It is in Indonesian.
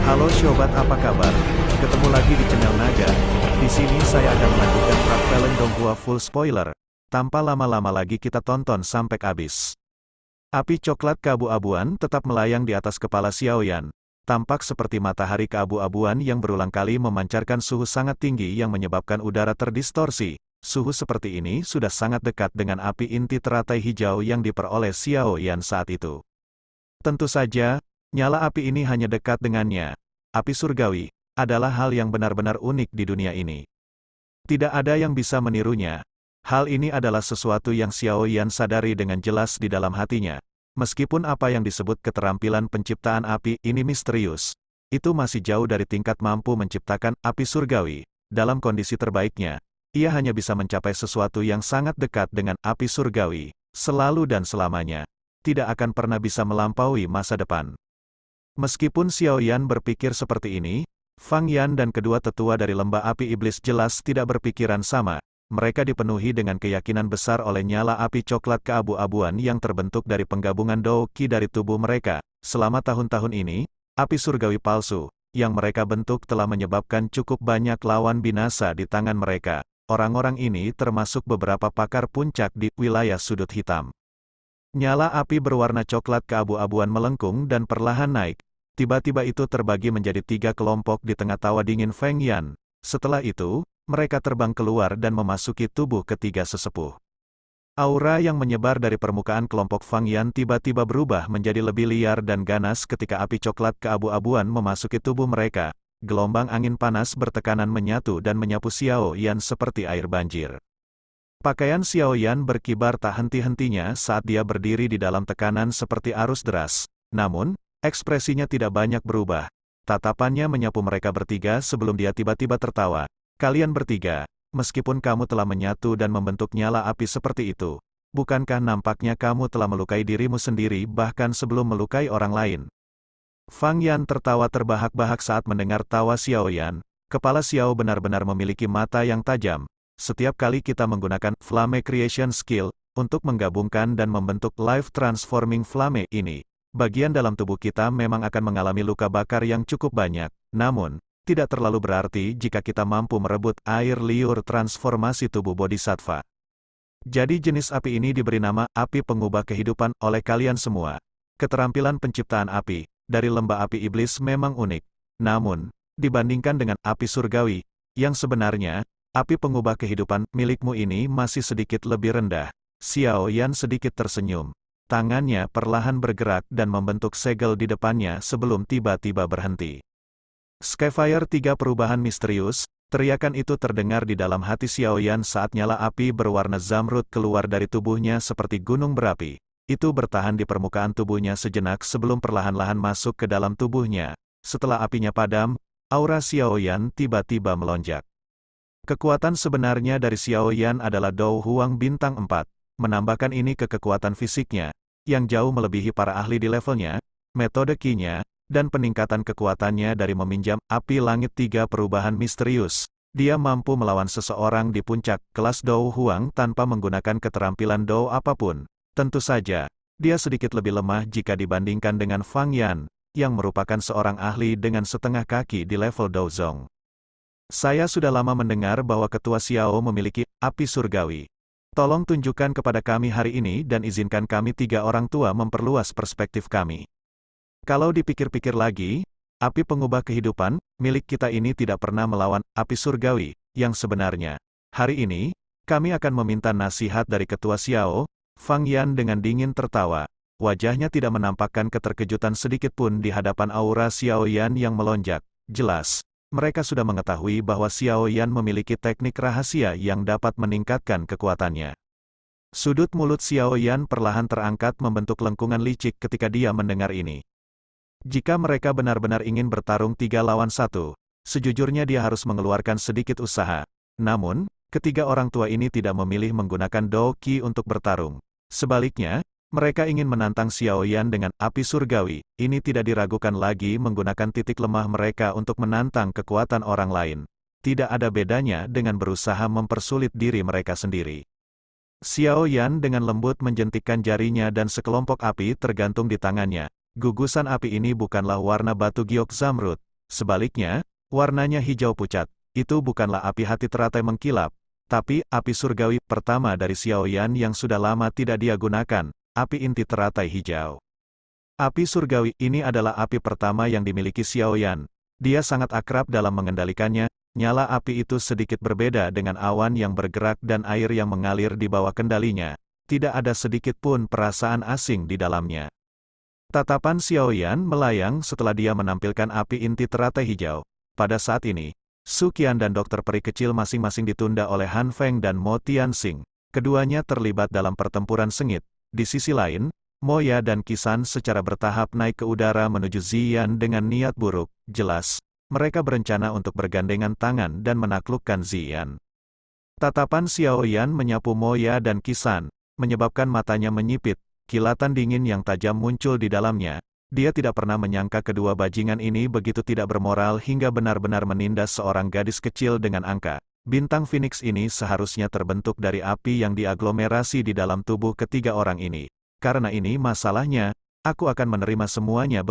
Halo Sobat, apa kabar? Ketemu lagi di channel Naga. Di sini saya akan melanjutkan Traveling Donghua full spoiler. Tanpa lama-lama lagi kita tonton sampai habis. Api coklat keabu-abuan tetap melayang di atas kepala Xiaoyan. Tampak seperti matahari keabu-abuan yang berulang kali memancarkan suhu sangat tinggi yang menyebabkan udara terdistorsi. Suhu seperti ini sudah sangat dekat dengan api inti teratai hijau yang diperoleh Xiaoyan saat itu. Tentu saja, nyala api ini hanya dekat dengannya. Api surgawi adalah hal yang benar-benar unik di dunia ini. Tidak ada yang bisa menirunya. Hal ini adalah sesuatu yang Xiaoyan sadari dengan jelas di dalam hatinya. Meskipun apa yang disebut keterampilan penciptaan api ini misterius, itu masih jauh dari tingkat mampu menciptakan api surgawi. Dalam kondisi terbaiknya, ia hanya bisa mencapai sesuatu yang sangat dekat dengan api surgawi, selalu dan selamanya. Tidak akan pernah bisa melampaui masa depan. Meskipun Xiaoyan berpikir seperti ini, Fang Yan dan kedua tetua dari lembah api iblis jelas tidak berpikiran sama. Mereka dipenuhi dengan keyakinan besar oleh nyala api coklat keabu-abuan yang terbentuk dari penggabungan Dou Qi dari tubuh mereka. Selama tahun-tahun ini, api surgawi palsu yang mereka bentuk telah menyebabkan cukup banyak lawan binasa di tangan mereka. Orang-orang ini termasuk beberapa pakar puncak di wilayah sudut hitam. Nyala api berwarna coklat keabu-abuan melengkung dan perlahan naik. Tiba-tiba itu terbagi menjadi 3 kelompok di tengah tawa dingin Feng Yan. Setelah itu, mereka terbang keluar dan memasuki tubuh ketiga sesepuh. Aura yang menyebar dari permukaan kelompok Feng Yan tiba-tiba berubah menjadi lebih liar dan ganas ketika api coklat keabu-abuan memasuki tubuh mereka. Gelombang angin panas bertekanan menyatu dan menyapu Xiaoyan seperti air banjir. Pakaian Xiaoyan berkibar tak henti-hentinya saat dia berdiri di dalam tekanan seperti arus deras. Namun, ekspresinya tidak banyak berubah. Tatapannya menyapu mereka bertiga sebelum dia tiba-tiba tertawa. Kalian bertiga, meskipun kamu telah menyatu dan membentuk nyala api seperti itu, bukankah nampaknya kamu telah melukai dirimu sendiri bahkan sebelum melukai orang lain? Fang Yan tertawa terbahak-bahak saat mendengar tawa Xiaoyan. Kepala Xiao benar-benar memiliki mata yang tajam. Setiap kali kita menggunakan Flame Creation Skill untuk menggabungkan dan membentuk Life Transforming Flame ini, bagian dalam tubuh kita memang akan mengalami luka bakar yang cukup banyak. Namun, tidak terlalu berarti jika kita mampu merebut air liur transformasi tubuh bodhisattva. Jadi jenis api ini diberi nama api pengubah kehidupan oleh kalian semua. Keterampilan penciptaan api dari lembah api iblis memang unik. Namun, dibandingkan dengan api surgawi, yang sebenarnya, api pengubah kehidupan milikmu ini masih sedikit lebih rendah. Xiaoyan sedikit tersenyum. Tangannya perlahan bergerak dan membentuk segel di depannya sebelum tiba-tiba berhenti. Skyfire 3 perubahan misterius, teriakan itu terdengar di dalam hati Xiaoyan saat nyala api berwarna zamrud keluar dari tubuhnya seperti gunung berapi. Itu bertahan di permukaan tubuhnya sejenak sebelum perlahan-lahan masuk ke dalam tubuhnya. Setelah apinya padam, aura Xiaoyan tiba-tiba melonjak. Kekuatan sebenarnya dari Xiaoyan adalah Dou Huang bintang 4. Menambahkan ini ke kekuatan fisiknya, yang jauh melebihi para ahli di levelnya, metode Qi-nya, dan peningkatan kekuatannya dari meminjam api langit 3 perubahan misterius. Dia mampu melawan seseorang di puncak kelas Dou Huang tanpa menggunakan keterampilan Dou apapun. Tentu saja, dia sedikit lebih lemah jika dibandingkan dengan Fang Yan, yang merupakan seorang ahli dengan setengah kaki di level Douzong. Saya sudah lama mendengar bahwa Ketua Xiao memiliki api surgawi. Tolong tunjukkan kepada kami hari ini dan izinkan kami 3 orang tua memperluas perspektif kami. Kalau dipikir-pikir lagi, api pengubah kehidupan milik kita ini tidak pernah melawan api surgawi yang sebenarnya. Hari ini, kami akan meminta nasihat dari Ketua Xiao. Fang Yan dengan dingin tertawa. Wajahnya tidak menampakkan keterkejutan sedikit pun di hadapan aura Xiaoyan yang melonjak. Jelas, mereka sudah mengetahui bahwa Xiaoyan memiliki teknik rahasia yang dapat meningkatkan kekuatannya. Sudut mulut Xiaoyan perlahan terangkat membentuk lengkungan licik ketika dia mendengar ini. Jika mereka benar-benar ingin bertarung 3 lawan 1, sejujurnya dia harus mengeluarkan sedikit usaha. Namun, ketiga orang tua ini tidak memilih menggunakan Dou Qi untuk bertarung. Sebaliknya, mereka ingin menantang Xiaoyan dengan api surgawi. Ini tidak diragukan lagi menggunakan titik lemah mereka untuk menantang kekuatan orang lain. Tidak ada bedanya dengan berusaha mempersulit diri mereka sendiri. Xiaoyan dengan lembut menjentikkan jarinya dan sekelompok api tergantung di tangannya. Gugusan api ini bukanlah warna batu giok zamrud, Sebaliknya, warnanya hijau pucat. Itu bukanlah api hati teratai mengkilap, tapi api surgawi pertama dari Xiaoyan yang sudah lama tidak dia gunakan, api inti teratai hijau. Api surgawi ini adalah api pertama yang dimiliki Xiaoyan. Dia sangat akrab dalam mengendalikannya. Nyala api itu sedikit berbeda dengan awan yang bergerak dan air yang mengalir di bawah kendalinya. Tidak ada sedikit pun perasaan asing di dalamnya. Tatapan Xiaoyan melayang setelah dia menampilkan api inti teratai hijau. Pada saat ini, Su Qian dan dokter peri kecil masing-masing ditunda oleh Han Feng dan Mo Tianxing. Keduanya terlibat dalam pertempuran sengit. Di sisi lain, Moya dan Qisan secara bertahap naik ke udara menuju Ziyan dengan niat buruk. Jelas, mereka berencana untuk bergandengan tangan dan menaklukkan Ziyan. Tatapan Xiaoyan menyapu Moya dan Qisan, menyebabkan matanya menyipit. Kilatan dingin yang tajam muncul di dalamnya. Dia tidak pernah menyangka kedua bajingan ini begitu tidak bermoral hingga benar-benar menindas seorang gadis kecil dengan angka. Bintang Phoenix ini seharusnya terbentuk dari api yang diaglomerasi di dalam tubuh ketiga orang ini. Karena ini masalahnya, aku akan menerima semuanya